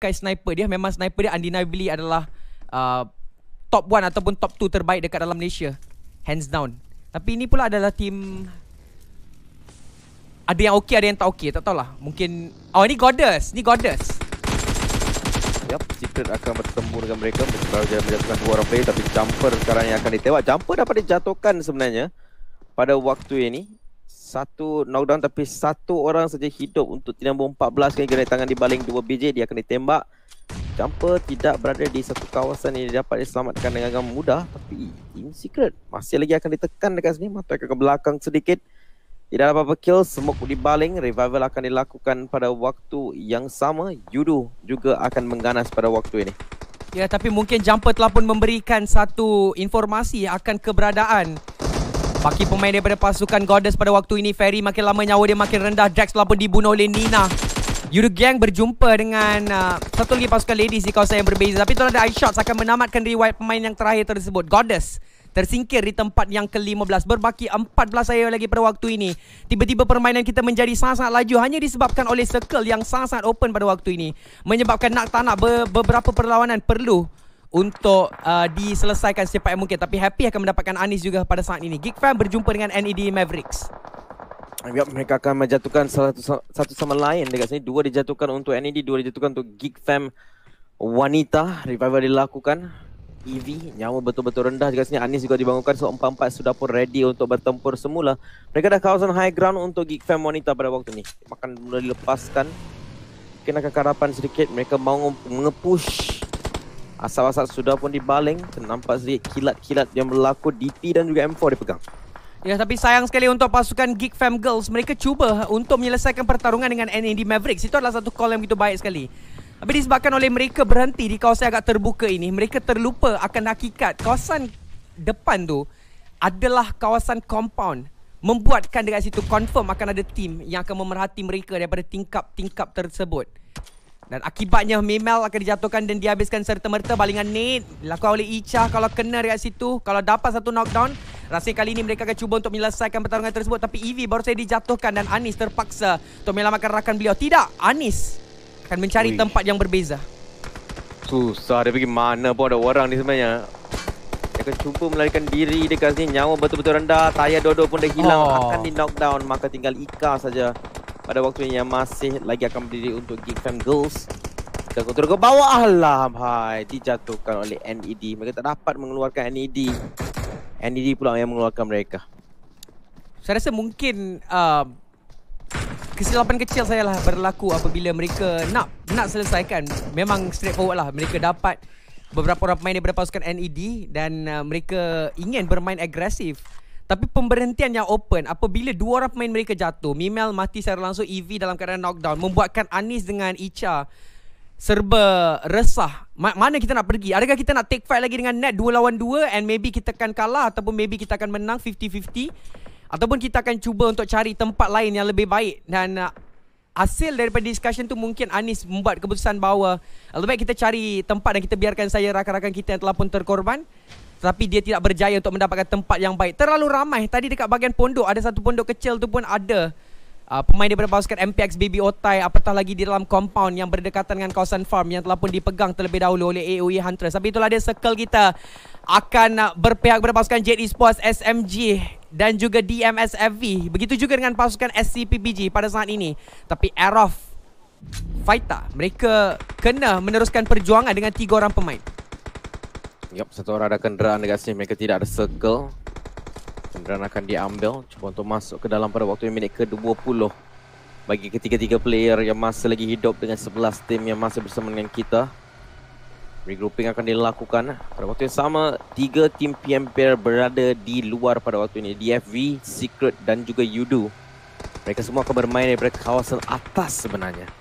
pakai sniper dia. Memang sniper dia undeniably adalah top 1 ataupun top 2 terbaik dekat dalam Malaysia, hands down. Tapi ini pula adalah tim, ada yang okey, ada yang tak okey, tak tahulah. Mungkin ini Goddess. Yap, Secret akan bertemu dengan mereka. Mereka menjatuhkan 2 orang player, tapi Jumper sekarang yang akan ditewak. Jumper dapat dijatuhkan sebenarnya pada waktu ini. 1 knockdown, tapi 1 orang saja hidup untuk tim nombor 14 yang gerai tangan di baling 2 BJ. Dia akan ditembak. Jumper tidak berada di satu kawasan yang dapat diselamatkan dengan mudah. Tapi Team Secret masih lagi akan ditekan dekat sini. Mata ke belakang sedikit. Tidak ada apa-apa kill, smoke di baling. Revival akan dilakukan pada waktu yang sama. Yudu juga akan mengganas pada waktu ini. Ya, tapi mungkin Jumper telah pun memberikan satu informasi akan keberadaan bagi pemain daripada pasukan Goddess pada waktu ini. Ferry makin lama nyawa dia makin rendah. Drax telah pun dibunuh oleh Nina. Yudu Gang berjumpa dengan satu lagi pasukan ladies di kawasan yang berbeza. Tapi itulah ada iShots akan menamatkan riwayat pemain yang terakhir tersebut. Goddess tersingkir di tempat yang ke-15. Berbaki 14 saya lagi pada waktu ini. Tiba-tiba permainan kita menjadi sangat-sangat laju hanya disebabkan oleh circle yang sangat-sangat open pada waktu ini. Menyebabkan nak tak nak beberapa perlawanan perlu untuk diselesaikan secepat yang mungkin. Tapi Happy akan mendapatkan Anis juga pada saat ini. Geek Fam berjumpa dengan NED Mavericks. Yep, mereka akan menjatuhkan satu sama lain dekat sini. 2 dijatuhkan untuk NED, 2 dijatuhkan untuk Geek Fam wanita. Revival dilakukan. EV nyawa betul-betul rendah dekat sini. Anis juga dibangunkan. So 4-4 sudah pun ready untuk bertempur semula. Mereka dah kawasan high ground untuk Geek Fam wanita pada waktu ini. Akan mula dilepaskan. Mungkin akan karapan sedikit. Mereka mahu nge-push. Asap-asap sudah pun dibaling. Nampak sedikit kilat-kilat yang berlaku. DP dan juga M4 dipegang. Ya, tapi sayang sekali untuk pasukan Geek Fam Girls. Mereka cuba untuk menyelesaikan pertarungan dengan NED Mavericks. Itu adalah satu call yang begitu baik sekali. Tapi disebabkan oleh mereka berhenti di kawasan agak terbuka ini, mereka terlupa akan hakikat kawasan depan tu adalah kawasan compound. Membuatkan dekat situ confirm akan ada tim yang akan memerhati mereka daripada tingkap-tingkap tersebut. Dan akibatnya Mimel akan dijatuhkan dan dihabiskan serta-merta. Balingan nade dilakukan oleh Icha. Kalau kena dekat situ, kalau dapat satu knockdown, rasanya kali ini mereka akan cuba untuk menyelesaikan pertarungan tersebut. Tapi EV baru saja dijatuhkan dan Anis terpaksa untuk menyelamatkan rakan beliau. Tidak, Anis akan mencari tempat yang berbeza. Susah dia pergi mana pun ada orang ni sebenarnya. Dia akan cuba melarikan diri dekat sini. Nyawa betul-betul rendah. Tayar Dodo pun dah hilang. Akan di knockdown. Maka tinggal Ika saja pada waktu ini yang masih lagi akan berdiri untuk Geek Fam Girls. Dan kontrol ke bawah. Alah, hai, dijatuhkan oleh NED. Mereka tak dapat mengeluarkan NED. NED pula yang mengeluarkan mereka. Saya rasa mungkin kesilapan kecil saya lah berlaku apabila mereka nak selesaikan. Memang straightforward lah. Mereka dapat beberapa orang pemain daripada pasukan NED dan mereka ingin bermain agresif. Tapi pemberhentian yang open apabila 2 orang pemain mereka jatuh, Mimel mati secara langsung, EV dalam keadaan knockdown, membuatkan Anis dengan Icha serba resah. Mana kita nak pergi? Adakah kita nak take fight lagi dengan Net 2 lawan 2 and maybe kita akan kalah ataupun maybe kita akan menang 50-50? Ataupun kita akan cuba untuk cari tempat lain yang lebih baik. Dan hasil daripada discussion tu mungkin Anis membuat keputusan bahawa lebih baik kita cari tempat dan kita biarkan saja rakan-rakan kita yang telah pun terkorban. Tapi dia tidak berjaya untuk mendapatkan tempat yang baik. Terlalu ramai. Tadi dekat bahagian pondok, ada satu pondok kecil tu pun ada pemain daripada pasukan MPX Baby Otai. Apatah lagi di dalam compound yang berdekatan dengan kawasan farm yang telah pun dipegang terlebih dahulu oleh AOE Hunters. Tapi itulah dia, circle kita akan berpihak kepada pasukan Jet Esports, SMG dan juga DMS FV. Begitu juga dengan pasukan SCPBG pada saat ini. Tapi Aerof Faita, mereka kena meneruskan perjuangan dengan 3 orang pemain. Yup, satu orang ada kenderaan dekat sini. Mereka tidak ada circle. Kenderaan akan diambil. Cuba untuk masuk ke dalam pada waktu minit ke-20. Bagi ketiga-tiga player yang masih lagi hidup dengan 11 tim yang masih bersama dengan kita. Regrouping akan dilakukan. Pada waktu yang sama, 3 tim PM pair berada di luar pada waktu ini. DFV, Secret dan juga Yudu. Mereka semua akan bermain daripada kawasan atas sebenarnya.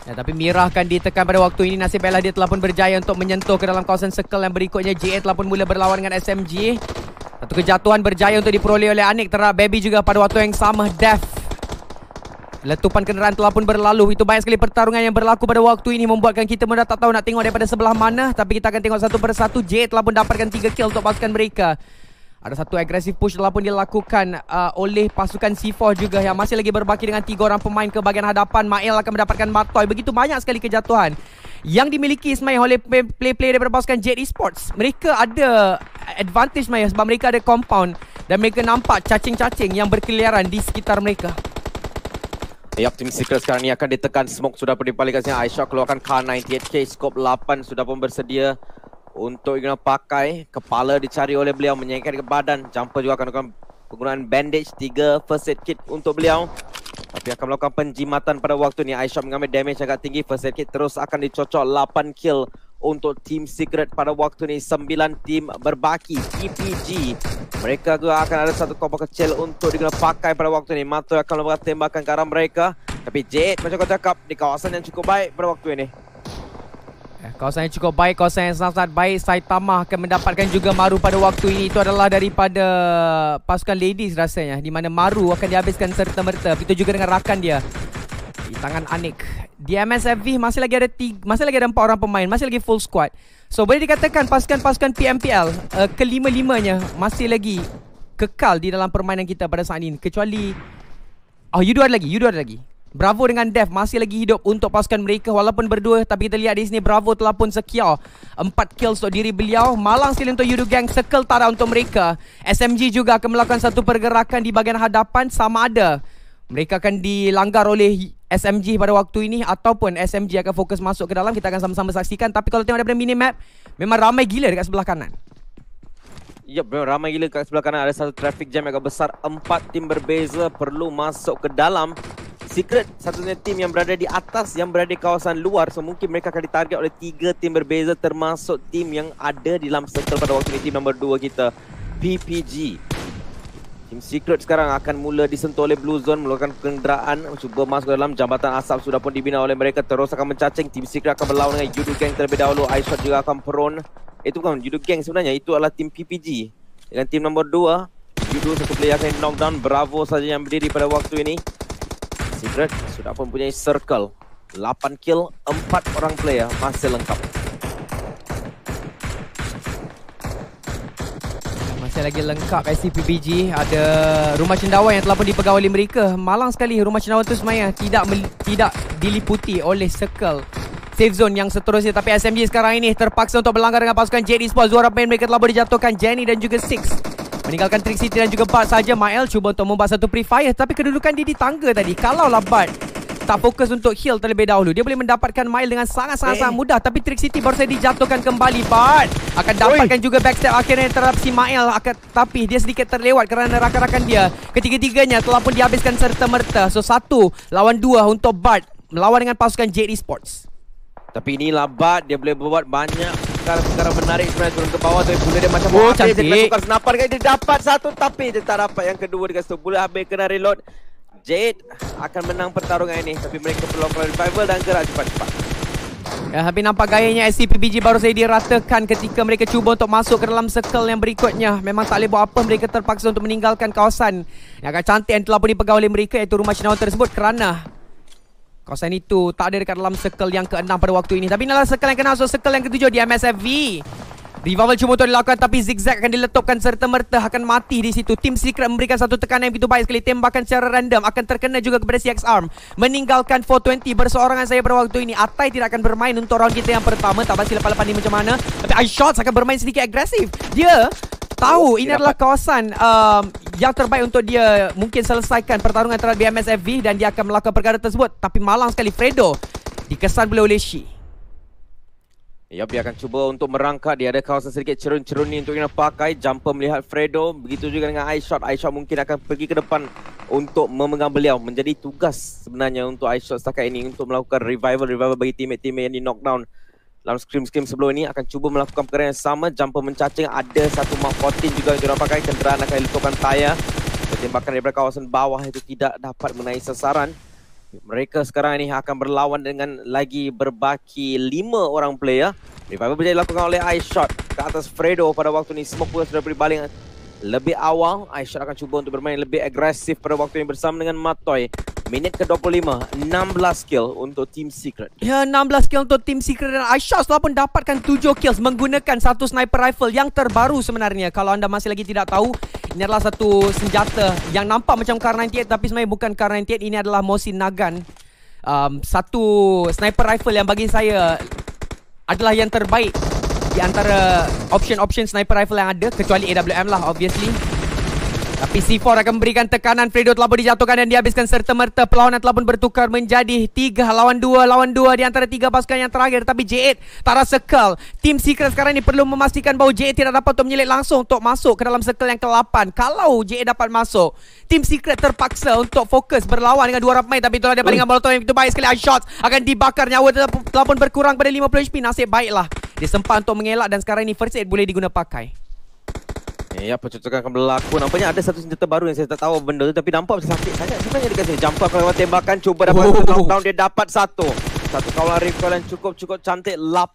Ya, tapi Mirah akan ditekan pada waktu ini. Nasib baiklah dia telah pun berjaya untuk menyentuh ke dalam kawasan circle yang berikutnya. JA telah pun mula berlawan dengan SMG. Satu kejatuhan berjaya untuk diperoleh oleh Anik. Terhadap Baby juga pada waktu yang sama. Death. Letupan kenderaan telah pun berlalu. Itu banyak sekali pertarungan yang berlaku pada waktu ini, membuatkan kita mudah tak tahu nak tengok daripada sebelah mana. Tapi kita akan tengok satu persatu. JA telah pun dapatkan 3 kill untuk pasukan mereka. Ada satu agresif push telah pun dilakukan oleh pasukan C4 juga yang masih lagi berbaki dengan 3 orang pemain ke bahagian hadapan. Mael akan mendapatkan Matoy. Begitu banyak sekali kejatuhan yang dimiliki Ismail oleh play-player daripada pasukan Jet Esports. Mereka ada advantage Ismail sebab mereka ada compound dan mereka nampak cacing-cacing yang berkeliaran di sekitar mereka. Yap, Team Secret sekarang ni akan ditekan. Smoke sudah pun dibalik kat sini. Aisyah keluarkan K98K. Scope 8 sudah pun bersedia untuk ingin pakai. Kepala dicari oleh beliau, menyengket ke badan. Jumper juga akan melakukan penggunaan bandage. 3 first aid kit untuk beliau, tapi akan melakukan penjimatan pada waktu ni. Aisyah mengambil damage agak tinggi. First aid kit terus akan dicocok. 8 kill untuk Team Secret pada waktu ni. 9 tim berbaki. PPG mereka juga akan ada satu kompor kecil untuk digunakan pakai pada waktu ni. Matoy akan melakukan tembakan ke arah mereka, tapi Jade macam kau cakap di kawasan yang cukup baik pada waktu ini. Kawasan yang cukup baik, kawasan yang sangat baik. Saitama akan mendapatkan juga Maru pada waktu ini. Itu adalah daripada pasukan ladies rasanya, di mana Maru akan dihabiskan serta-merta. Begitu juga dengan rakan dia di tangan Anik. Di MSFV masih lagi ada 4 orang pemain, masih lagi full squad. So boleh dikatakan pasukan-pasukan PMPL kelima-limanya masih lagi kekal di dalam permainan kita pada saat ini. Kecuali you ada lagi. Bravo dengan Dev masih lagi hidup untuk pasukan mereka walaupun berdua, tapi kita lihat di sini Bravo telah pun secure 4 kills untuk diri beliau. Malang sekali untuk Yudu Gang, circle tak ada untuk mereka. SMG juga akan melakukan satu pergerakan di bahagian hadapan, sama ada mereka akan dilanggar oleh SMG pada waktu ini ataupun SMG akan fokus masuk ke dalam. Kita akan sama-sama saksikan. Tapi kalau tengok daripada minimap, memang ramai gila dekat sebelah kanan. Yep, memang ramai gila dekat sebelah kanan. Ada satu traffic jam yang agak besar. 4 tim berbeza perlu masuk ke dalam. Secret satunya tim yang berada di atas, yang berada di kawasan luar. So mungkin mereka akan ditarget oleh 3 tim berbeza, termasuk tim yang ada di dalam circle pada waktu ini. Tim nombor 2 kita, PPG. Team Secret sekarang akan mula disentuh oleh Blue Zone, melakukan kenderaan, cuba masuk ke dalam. Jambatan asap sudah pun dibina oleh mereka, terus akan mencacing. Team Secret akan berlawan dengan Yudu Gang terlebih dahulu. iShot juga akan prone. Itu bukan Yudu Gang sebenarnya, itu adalah tim PPG. Dengan tim nombor 2, Yudu satu player akan knockdown. Bravo saja yang berdiri pada waktu ini. Secret sudah pun punya circle. 8 kill, 4 orang player masih lengkap. Masih lagi lengkap SCPBG. Ada rumah cendawan yang telah pun dipegang oleh mereka. Malang sekali rumah cendawan tu sebenarnya tidak diliputi oleh circle safe zone yang seterusnya. Tapi SMG sekarang ini terpaksa untuk berlanggar dengan pasukan Jet Esports. 2 orang pemain mereka telah boleh dijatuhkan, Jenny dan juga Six. Meninggalkan Trick City dan juga Bart saja. Mael cuba untuk membuat satu pre-fire, tapi kedudukan dia di tangga tadi. Kalaulah Bart tak fokus untuk heal terlebih dahulu, dia boleh mendapatkan Mael dengan sangat-sangat mudah. Tapi Trick City baru saja dijatuhkan kembali. Bart akan dapatkan juga backstab akhirnya terhadap si Mael, tapi dia sedikit terlewat kerana rakan-rakan dia ketiga-tiganya telah pun dihabiskan serta-merta. So 1 lawan 2 untuk Bart melawan dengan pasukan Jet Esports. Tapi inilah Bart, dia boleh buat banyak perkara menarik sebenarnya turun ke bawah. Tapi pula dia macam cantik. Dia tukar senapan, dia dapat satu tapi dia tak dapat yang kedua dekat situ. Pula habis kena reload. Jade akan menang pertarungan ini, tapi mereka perlu melakukan revival dan gerak cepat-cepat. Habis nampak gayanya SCPBG baru saja diratakan ketika mereka cuba untuk masuk ke dalam circle yang berikutnya. Memang tak boleh buat apa, mereka terpaksa untuk meninggalkan kawasan yang agak cantik yang telah pun dipegang oleh mereka, iaitu rumah cendawan tersebut, kerana kawasan itu tak ada dekat dalam circle yang ke-6 pada waktu ini. Tapi inilah circle yang ke-6, so circle yang ke-7 di MSFV. Revival cuma untuk dilakukan, tapi Zigzag akan diletupkan serta-merta, akan mati di situ. Team Secret memberikan satu tekanan yang begitu baik sekali. Tembakan secara random akan terkena juga kepada CX Arm, meninggalkan 420 berseorangan saya pada waktu ini. Atai tidak akan bermain untuk round kita yang pertama. Tak pasti lepas-lepas ni macam mana, tapi iShots akan bermain sedikit agresif. Dia tahu ini adalah kawasan yang terbaik untuk dia mungkin selesaikan pertarungan terhadap BMSFV, dan dia akan melakukan perkara tersebut. Tapi malang sekali Fredo dikesan pula oleh Shi. Ya, dia akan cuba untuk merangkak. Dia ada kawasan sedikit cerun-cerun ni untuk kena pakai. Jumper melihat Fredo. Begitu juga dengan iShot. iShot mungkin akan pergi ke depan untuk memegang beliau. Menjadi tugas sebenarnya untuk iShot setakat ini untuk melakukan revival bagi teammate-teammate yang di knockdown dalam scrim-scrim sebelum ini. Akan cuba melakukan perkara yang sama. Jumper mencacing. Ada satu Mark 14 juga yang diorang pakai. Kenderaan akan diletupkan tayar. Tembakan daripada kawasan bawah itu tidak dapat mengenai sasaran. Mereka sekarang ini akan berlawan dengan lagi berbaki 5 orang player. Revival berjaya dilakukan oleh iShot ke atas Fredo pada waktu ini. Smoke pula sudah beri baling lebih awal. iShot akan cuba untuk bermain lebih agresif pada waktu ini bersama dengan Matoy. Minit ke-25, 16 kill untuk Team Secret. Ya, 16 kill untuk Team Secret dan Aishas telah pun dapatkan 7 kills menggunakan satu sniper rifle yang terbaru sebenarnya. Kalau anda masih lagi tidak tahu, ini adalah satu senjata yang nampak macam Kar98 tapi sebenarnya bukan Kar98, ini adalah Mosin Nagant. Satu sniper rifle yang bagi saya adalah yang terbaik di antara option sniper rifle yang ada, kecuali AWM lah obviously. Tapi C4 akan memberikan tekanan. Fredo telah pun dijatuhkan dan dihabiskan serta-merta. Perlawanan telah pun bertukar menjadi 3 lawan 2 di antara 3 pasukan yang terakhir. Tapi J8 tak ada circle. Team Secret sekarang ni perlu memastikan bahawa J8 tidak dapat untuk menyelit langsung untuk masuk ke dalam circle yang ke-8. Kalau J8 dapat masuk, Team Secret terpaksa untuk fokus berlawan dengan 2 orang pemain. Tapi itulah dia palingan molotov yang begitu baik sekali. Shots akan dibakar. Nyawa telah pun berkurang pada 50 HP. Nasib baiklah dia sempat untuk mengelak dan sekarang ni first aid boleh diguna pakai. Ya, percocokan akan berlaku. Nampaknya ada satu senjata baru yang saya tak tahu benda tu, tapi nampak macam sakit sangat sebenarnya dekat sini. Jumper kalau tembakan, cuba dapat knockdown, dia dapat satu kawalan recoil yang cukup cantik. 18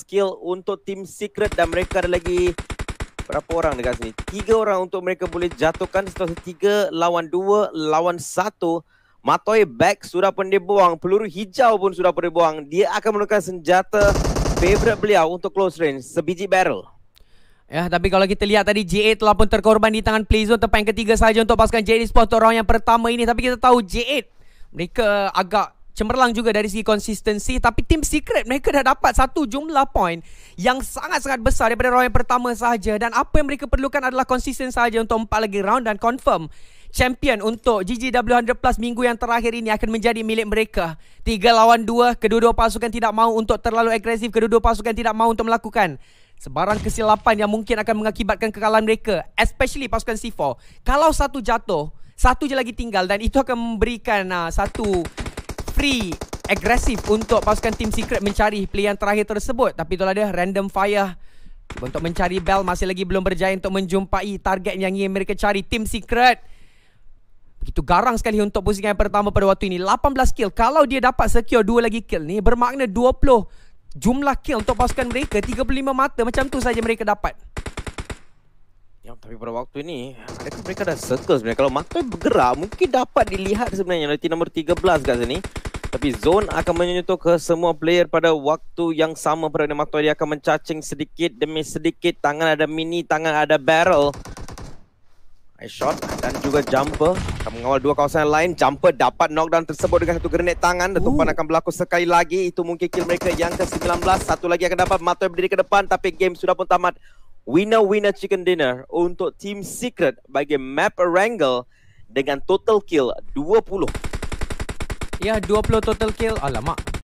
kill untuk Team Secret dan mereka ada lagi berapa orang dekat sini? 3 orang untuk mereka boleh jatuhkan. Setelah 3 lawan 2 lawan 1. Matoi back sudah pun dibuang, peluru hijau pun sudah pun dibuang. Dia akan menggunakan senjata favorite beliau untuk close range, sebiji barrel. Ya, tapi kalau kita lihat tadi J8 telah pun terkorban di tangan Playzone. Tempat yang ketiga saja untuk pasukan J8 Esports untuk round yang pertama ini. Tapi kita tahu J8 mereka agak cemerlang juga dari segi konsistensi. Tapi Team Secret mereka dah dapat satu jumlah point yang sangat-sangat besar daripada round yang pertama sahaja. Dan apa yang mereka perlukan adalah konsisten sahaja untuk 4 lagi round dan confirm champion untuk GGW 100 Plus minggu yang terakhir ini akan menjadi milik mereka. 3 lawan 2, kedua-dua pasukan tidak mahu untuk terlalu agresif, kedua-dua pasukan tidak mahu untuk melakukan sebarang kesilapan yang mungkin akan mengakibatkan kekalahan mereka, especially pasukan C4. Kalau satu jatuh, satu je lagi tinggal dan itu akan memberikan satu free agresif untuk pasukan Team Secret mencari pilihan terakhir tersebut. Tapi itulah dia, random fire untuk mencari Bell masih lagi belum berjaya untuk menjumpai target yang ingin mereka cari. Team Secret begitu garang sekali untuk posisi yang pertama pada waktu ini. 18 kill. Kalau dia dapat secure 2 lagi kill ni, bermakna 20 jumlah kill untuk pasukan mereka. 35 mata macam tu saja mereka dapat. Ya, tapi pada waktu ini adakah mereka dah circle sebenarnya? Kalau Matoi bergerak mungkin dapat dilihat sebenarnya nanti nombor 13 kat sini. Tapi zone akan menyentuh ke semua player pada waktu yang sama. Pada Matoi dia akan mencacing sedikit demi sedikit. Tangan ada mini, tangan ada barrel. Shot dan juga jumper akan mengawal 2 kawasan lain. Jumper dapat knockdown tersebut dengan satu grenade tangan. Letupan akan berlaku sekali lagi. Itu mungkin kill mereka yang ke-19. Satu lagi akan dapat. Matoi berdiri ke depan tapi game sudah pun tamat. Winner chicken dinner untuk Team Secret bagi map Wrangle dengan total kill 20. Ya, 20 total kill. Alamak,